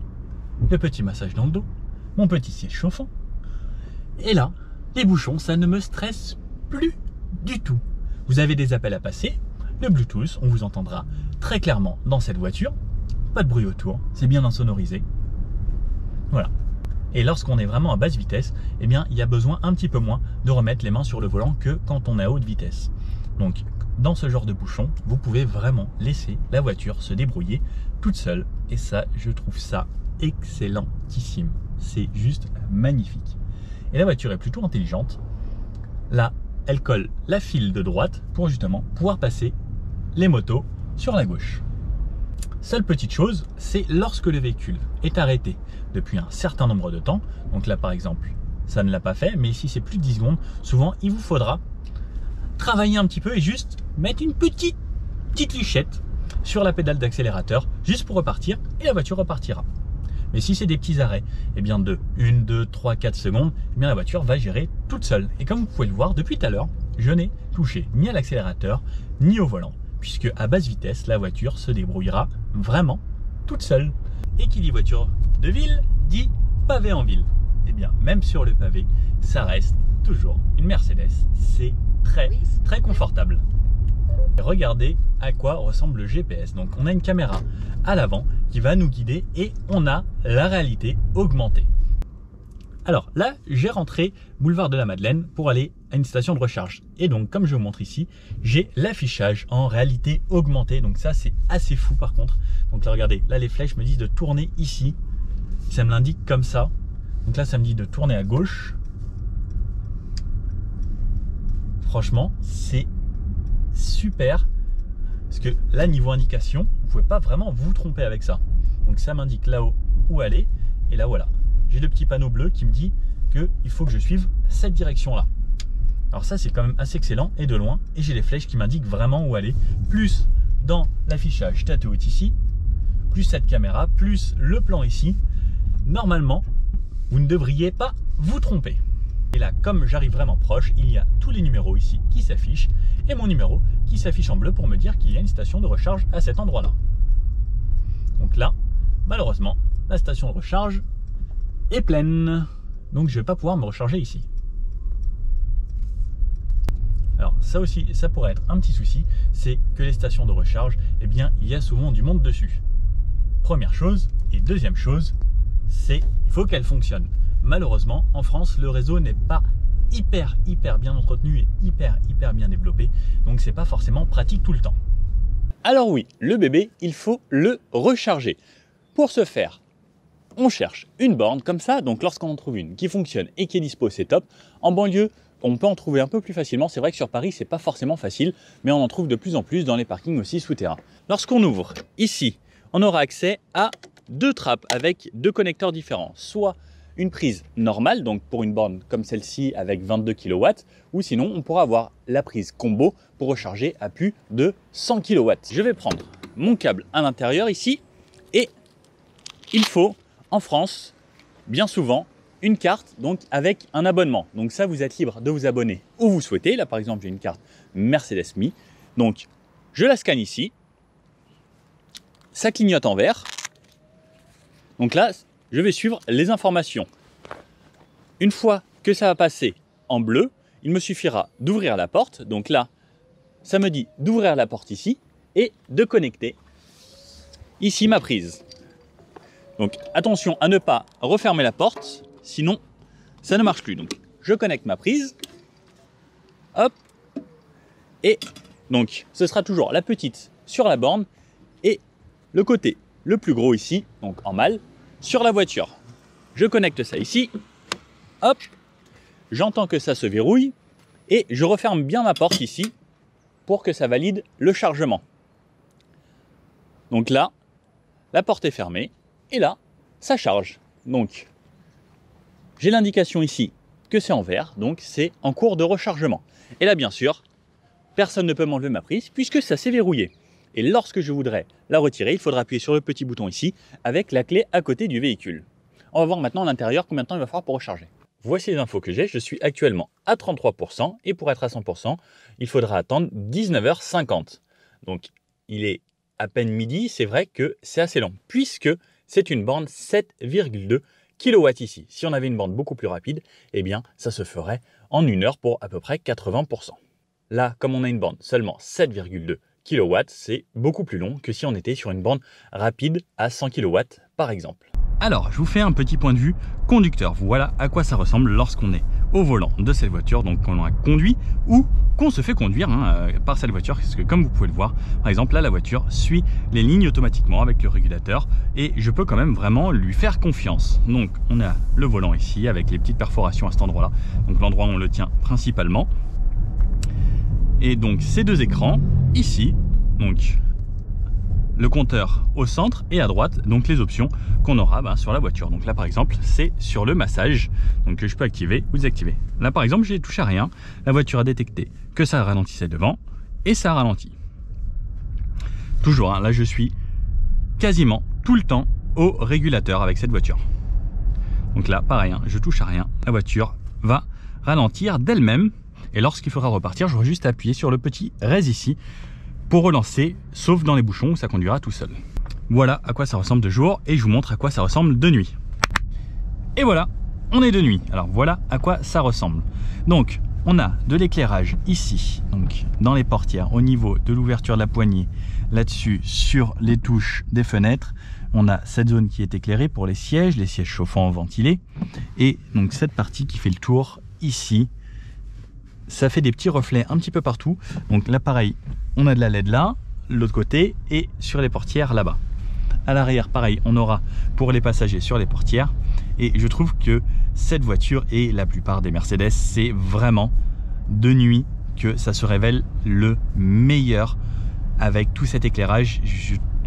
Le petit massage dans le dos, mon petit siège chauffant. Et là, les bouchons, ça ne me stresse plus du tout. Vous avez des appels à passer, le Bluetooth, on vous entendra très clairement dans cette voiture. Pas de bruit autour, c'est bien insonorisé. Voilà. Et lorsqu'on est vraiment à basse vitesse, eh bien, il y a besoin un petit peu moins de remettre les mains sur le volant que quand on est à haute vitesse. Donc, dans ce genre de bouchon, vous pouvez vraiment laisser la voiture se débrouiller toute seule. Et ça, je trouve ça excellentissime. C'est juste magnifique. Et la voiture est plutôt intelligente. Là, elle colle la file de droite pour justement pouvoir passer les motos sur la gauche. Seule petite chose, c'est lorsque le véhicule est arrêté depuis un certain nombre de temps. Donc là, par exemple, ça ne l'a pas fait, mais ici, c'est plus de 10 secondes. Souvent, il vous faudra travailler un petit peu et juste mettre une petite lichette sur la pédale d'accélérateur, juste pour repartir, et la voiture repartira. Mais si c'est des petits arrêts, eh bien de 1, 2, 3, 4 secondes, eh bien la voiture va gérer toute seule. Et comme vous pouvez le voir, depuis tout à l'heure, je n'ai touché ni à l'accélérateur, ni au volant, puisque à basse vitesse, la voiture se débrouillera vraiment toute seule. Et qui dit voiture de ville, dit pavé en ville. Eh bien, même sur le pavé, ça reste toujours une Mercedes. C'est très confortable. Regardez à quoi ressemble le GPS. Donc on a une caméra à l'avant qui va nous guider et on a la réalité augmentée. Alors là, j'ai rentré boulevard de la Madeleine pour aller à une station de recharge. Et donc comme je vous montre ici, j'ai l'affichage en réalité augmentée. Donc ça c'est assez fou par contre. Donc là regardez, là les flèches me disent de tourner ici. Ça me l'indique comme ça. Donc là ça me dit de tourner à gauche. Franchement, c'est super. Parce que là, niveau indication, vous pouvez pas vraiment vous tromper avec ça. Donc ça m'indique là-haut où aller. Et là, voilà. J'ai le petit panneau bleu qui me dit qu'il faut que je suive cette direction-là. Alors ça, c'est quand même assez excellent et de loin. Et j'ai les flèches qui m'indiquent vraiment où aller. Plus dans l'affichage Tato est ici. Plus cette caméra. Plus le plan ici. Normalement, vous ne devriez pas vous tromper. Et là, comme j'arrive vraiment proche, il y a tous les numéros ici qui s'affichent et mon numéro qui s'affiche en bleu pour me dire qu'il y a une station de recharge à cet endroit-là. Donc là, malheureusement, la station de recharge est pleine. Donc je ne vais pas pouvoir me recharger ici. Alors ça aussi, ça pourrait être un petit souci, c'est que les stations de recharge, eh bien, il y a souvent du monde dessus. Première chose, et deuxième chose, c'est qu'il faut qu'elles fonctionnent. Malheureusement, en France, le réseau n'est pas hyper bien entretenu et hyper bien développé. Donc, c'est pas forcément pratique tout le temps. Alors oui, le bébé, il faut le recharger. Pour ce faire, on cherche une borne comme ça. Donc, lorsqu'on en trouve une qui fonctionne et qui est dispo, c'est top. En banlieue, on peut en trouver un peu plus facilement. C'est vrai que sur Paris, c'est pas forcément facile, mais on en trouve de plus en plus dans les parkings aussi souterrains. Lorsqu'on ouvre ici, on aura accès à 2 trappes avec 2 connecteurs différents. Soit une prise normale, donc pour une borne comme celle-ci avec 22 kW, ou sinon on pourra avoir la prise combo pour recharger à plus de 100 kW. Je vais prendre mon câble à l'intérieur ici et il faut, en France, bien souvent, une carte donc avec un abonnement. Donc ça, vous êtes libre de vous abonner où vous souhaitez. Là, par exemple, j'ai une carte Mercedes Me. Donc, je la scanne ici. Ça clignote en vert. Donc là, je vais suivre les informations. Une fois que ça va passer en bleu, il me suffira d'ouvrir la porte. Donc là, ça me dit d'ouvrir la porte ici et de connecter ici ma prise. Donc attention à ne pas refermer la porte, sinon ça ne marche plus. Donc je connecte ma prise, hop, et donc ce sera toujours la petite sur la borne et le côté le plus gros ici, donc en mâle, sur la voiture. Je connecte ça ici, hop, j'entends que ça se verrouille et je referme bien ma porte ici pour que ça valide le chargement. Donc là, la porte est fermée et là, ça charge. Donc, j'ai l'indication ici que c'est en vert, donc c'est en cours de rechargement. Et là, bien sûr, personne ne peut m'enlever ma prise puisque ça s'est verrouillé. Et lorsque je voudrais la retirer, il faudra appuyer sur le petit bouton ici avec la clé à côté du véhicule. On va voir maintenant à l'intérieur combien de temps il va falloir pour recharger. Voici les infos que j'ai. Je suis actuellement à 33% et pour être à 100%, il faudra attendre 19h50. Donc, il est à peine midi. C'est vrai que c'est assez long puisque c'est une borne 7,2 kW ici. Si on avait une borne beaucoup plus rapide, eh bien, ça se ferait en 1 heure pour à peu près 80%. Là, comme on a une borne seulement 7,2 kW, c'est beaucoup plus long que si on était sur une borne rapide à 100 kW par exemple. Alors, je vous fais un petit point de vue conducteur. Voilà à quoi ça ressemble lorsqu'on est au volant de cette voiture, donc qu'on a conduit ou qu'on se fait conduire par cette voiture. Parce que comme vous pouvez le voir, par exemple, là, la voiture suit les lignes automatiquement avec le régulateur et je peux quand même vraiment lui faire confiance. Donc, on a le volant ici avec les petites perforations à cet endroit-là, donc l'endroit où on le tient principalement. Et donc, ces deux écrans ici, donc le compteur au centre et à droite, donc les options qu'on aura sur la voiture. Donc là par exemple c'est sur le massage, donc que je peux activer ou désactiver. Là par exemple j'ai touché à rien, la voiture a détecté que ça ralentissait devant et ça ralentit. Toujours, là je suis quasiment tout le temps au régulateur avec cette voiture. Donc là pareil, je touche à rien, la voiture va ralentir d'elle-même et lorsqu'il faudra repartir, j'aurai juste à appuyer sur le petit raise ici pour relancer, sauf dans les bouchons où ça conduira tout seul. Voilà à quoi ça ressemble de jour et je vous montre à quoi ça ressemble de nuit. Et voilà, on est de nuit. Alors voilà à quoi ça ressemble. Donc on a de l'éclairage ici, donc dans les portières, au niveau de l'ouverture de la poignée, là-dessus sur les touches des fenêtres. On a cette zone qui est éclairée pour les sièges chauffants ventilés. Et donc cette partie qui fait le tour ici, ça fait des petits reflets un petit peu partout. Donc là pareil, on a de la LED là, l'autre côté et sur les portières là-bas. À l'arrière pareil, on aura pour les passagers sur les portières. Et je trouve que cette voiture et la plupart des Mercedes, c'est vraiment de nuit que ça se révèle le meilleur avec tout cet éclairage.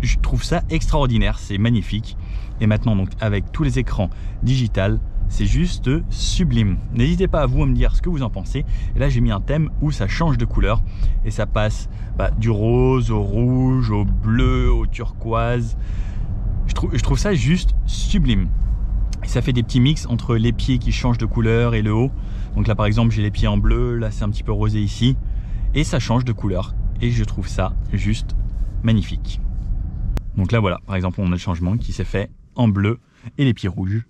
Je trouve ça extraordinaire, c'est magnifique. Et maintenant donc avec tous les écrans digital, c'est juste sublime. N'hésitez pas à vous à me dire ce que vous en pensez. Et là j'ai mis un thème où ça change de couleur et ça passe du rose au rouge, au bleu, au turquoise. Je trouve ça juste sublime. Et ça fait des petits mix entre les pieds qui changent de couleur et le haut. Donc là par exemple j'ai les pieds en bleu, là c'est un petit peu rosé ici. Et ça change de couleur. Et je trouve ça juste magnifique. Donc là voilà, par exemple on a le changement qui s'est fait en bleu et les pieds rouges.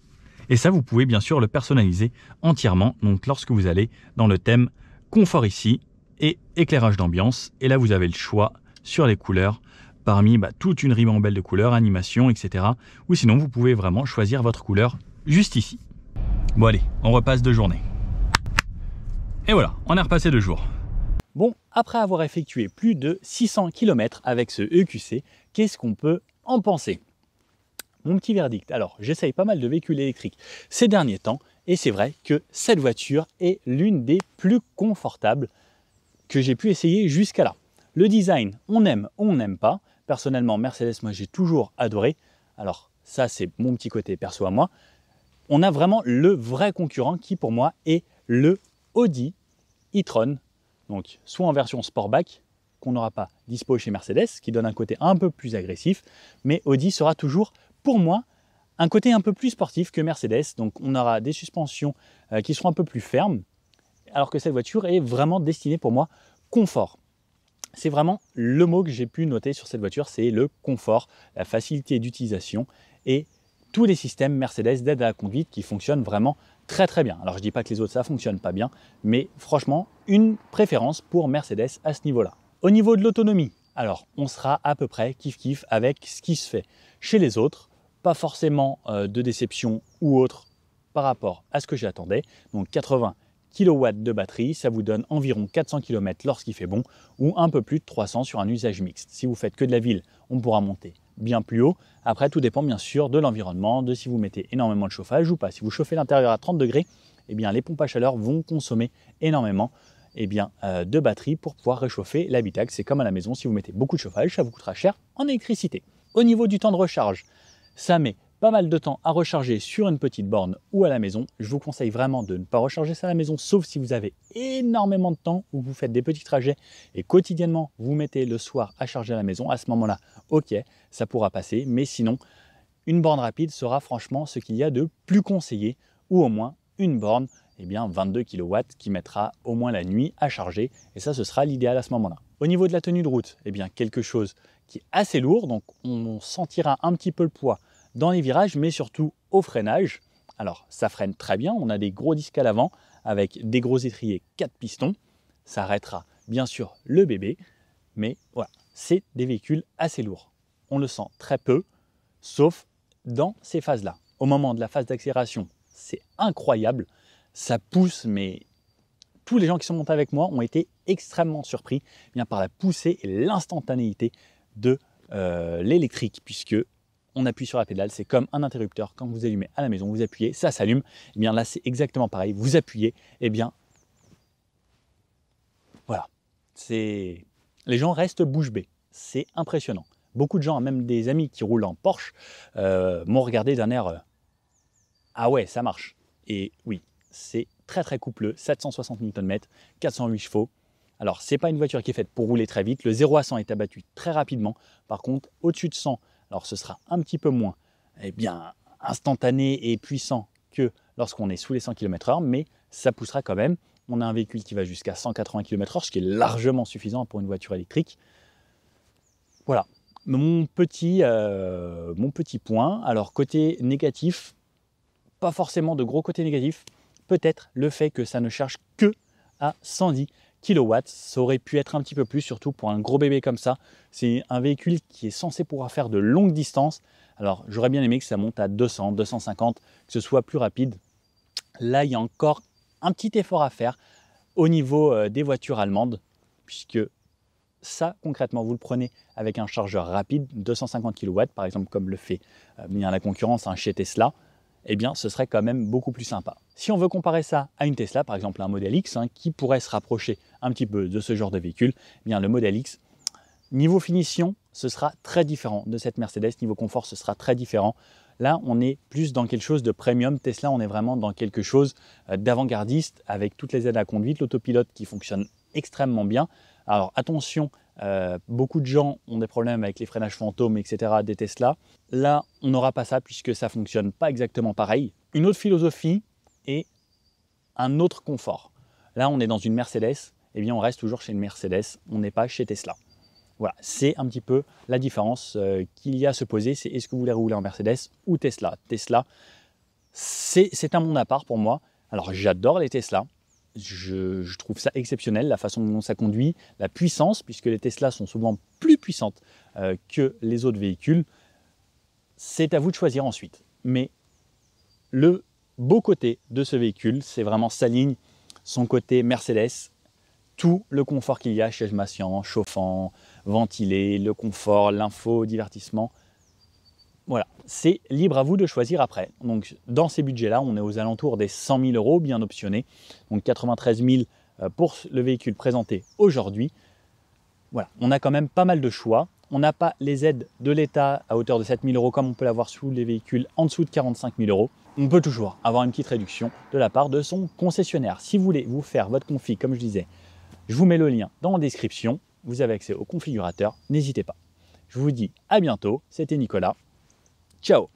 Et ça, vous pouvez bien sûr le personnaliser entièrement. Donc lorsque vous allez dans le thème confort ici et éclairage d'ambiance. Et là, vous avez le choix sur les couleurs parmi toute une ribambelle de couleurs, animation, etc. Ou sinon, vous pouvez vraiment choisir votre couleur juste ici. Bon allez, on repasse de journée. Et voilà, on est repassé 2 jours. Bon, après avoir effectué plus de 600 km avec ce EQC, qu'est-ce qu'on peut en penser ? Mon petit verdict, alors j'essaye pas mal de véhicules électriques ces derniers temps et c'est vrai que cette voiture est l'une des plus confortables que j'ai pu essayer jusqu'à là. Le design, on aime, on n'aime pas. Personnellement, Mercedes, moi j'ai toujours adoré. Alors ça c'est mon petit côté perso à moi. On a vraiment le vrai concurrent qui pour moi est le Audi e-tron. Donc soit en version Sportback, qu'on n'aura pas dispo chez Mercedes, qui donne un côté un peu plus agressif, mais Audi sera toujours pour moi Un côté un peu plus sportif que Mercedes, donc on aura des suspensions qui seront un peu plus fermes, alors que cette voiture est vraiment destinée pour moi confort. C'est vraiment le mot que j'ai pu noter sur cette voiture, c'est le confort, la facilité d'utilisation et tous les systèmes Mercedes d'aide à la conduite qui fonctionnent vraiment très très bien. Alors je ne dis pas que les autres ça ne fonctionne pas bien, mais franchement une préférence pour Mercedes à ce niveau-là. Au niveau de l'autonomie, alors on sera à peu près kiff-kiff avec ce qui se fait chez les autres, pas forcément de déception ou autre par rapport à ce que j'attendais, donc 80 kW de batterie, ça vous donne environ 400 km lorsqu'il fait bon ou un peu plus de 300 sur un usage mixte. Si vous faites que de la ville, on pourra monter bien plus haut. Après, tout dépend bien sûr de l'environnement, de si vous mettez énormément de chauffage ou pas. Si vous chauffez l'intérieur à 30 degrés, eh bien, les pompes à chaleur vont consommer énormément de batterie pour pouvoir réchauffer l'habitacle. C'est comme à la maison, si vous mettez beaucoup de chauffage, ça vous coûtera cher en électricité. Au niveau du temps de recharge, ça met pas mal de temps à recharger sur une petite borne ou à la maison. Je vous conseille vraiment de ne pas recharger ça à la maison, sauf si vous avez énormément de temps ou vous faites des petits trajets et quotidiennement vous mettez le soir à charger à la maison. À ce moment-là, ok, ça pourra passer, mais sinon, une borne rapide sera franchement ce qu'il y a de plus conseillé, ou au moins une borne 22 kW qui mettra au moins la nuit à charger, et ça, ce sera l'idéal à ce moment-là. Au niveau de la tenue de route, quelque chose qui est assez lourd, donc on sentira un petit peu le poids dans les virages, mais surtout au freinage. Alors, ça freine très bien. On a des gros disques à l'avant avec des gros étriers 4 pistons. Ça arrêtera bien sûr le bébé, mais voilà, c'est des véhicules assez lourds. On le sent très peu, sauf dans ces phases-là. Au moment de la phase d'accélération, c'est incroyable. Ça pousse, mais tous les gens qui sont montés avec moi ont été extrêmement surpris par la poussée et l'instantanéité de l'électrique, puisque on appuie sur la pédale, c'est comme un interrupteur. Quand vous allumez à la maison, vous appuyez, ça s'allume. Là, c'est exactement pareil. Vous appuyez, voilà. Les gens restent bouche bée. C'est impressionnant. Beaucoup de gens, même des amis qui roulent en Porsche, m'ont regardé d'un air ah ouais, ça marche. Et oui, c'est très très coupleux, 760 Nm, 408 chevaux. Alors, ce n'est pas une voiture qui est faite pour rouler très vite. Le 0 à 100 est abattu très rapidement. Par contre, au-dessus de 100, alors ce sera un petit peu moins instantané et puissant que lorsqu'on est sous les 100 km/h, mais ça poussera quand même. On a un véhicule qui va jusqu'à 180 km/h, ce qui est largement suffisant pour une voiture électrique. Voilà, mon petit point. Alors, côté négatif, pas forcément de gros côté négatif. Peut-être le fait que ça ne charge que à 110 kW, ça aurait pu être un petit peu plus, surtout pour un gros bébé comme ça. C'est un véhicule qui est censé pouvoir faire de longues distances. Alors j'aurais bien aimé que ça monte à 200, 250, que ce soit plus rapide. Là, il y a encore un petit effort à faire au niveau des voitures allemandes, puisque ça, concrètement, vous le prenez avec un chargeur rapide, 250 kW, par exemple, comme le fait la concurrence chez Tesla, ce serait quand même beaucoup plus sympa. Si on veut comparer ça à une Tesla, par exemple un Model X, qui pourrait se rapprocher un petit peu de ce genre de véhicule, le Model X, niveau finition, ce sera très différent de cette Mercedes, niveau confort, ce sera très différent. Là, on est plus dans quelque chose de premium. Tesla, on est vraiment dans quelque chose d'avant-gardiste, avec toutes les aides à la conduite, l'autopilote qui fonctionne extrêmement bien. Alors attention, beaucoup de gens ont des problèmes avec les freinages fantômes, etc. des Tesla. Là, on n'aura pas ça puisque ça ne fonctionne pas exactement pareil. Une autre philosophie et un autre confort. Là, on est dans une Mercedes, on reste toujours chez une Mercedes, on n'est pas chez Tesla. Voilà, c'est un petit peu la différence qu'il y a à se poser, c'est est-ce que vous voulez rouler en Mercedes ou Tesla. Tesla, c'est un monde à part pour moi. Alors j'adore les Tesla. Je trouve ça exceptionnel, la façon dont ça conduit, la puissance, puisque les Tesla sont souvent plus puissantes que les autres véhicules. C'est à vous de choisir ensuite. Mais le beau côté de ce véhicule, c'est vraiment sa ligne, son côté Mercedes, tout le confort qu'il y a, siège massant, chauffant, ventilé, le confort, l'info, divertissement. Voilà, c'est libre à vous de choisir après. Donc dans ces budgets-là, on est aux alentours des 100 000 €, bien optionné. Donc 93 000 pour le véhicule présenté aujourd'hui. Voilà, on a quand même pas mal de choix. On n'a pas les aides de l'État à hauteur de 7 000 € comme on peut l'avoir sous les véhicules en dessous de 45 000 €. On peut toujours avoir une petite réduction de la part de son concessionnaire. Si vous voulez vous faire votre config, comme je disais, je vous mets le lien dans la description. Vous avez accès au configurateur, n'hésitez pas. Je vous dis à bientôt, c'était Nicolas. Ciao!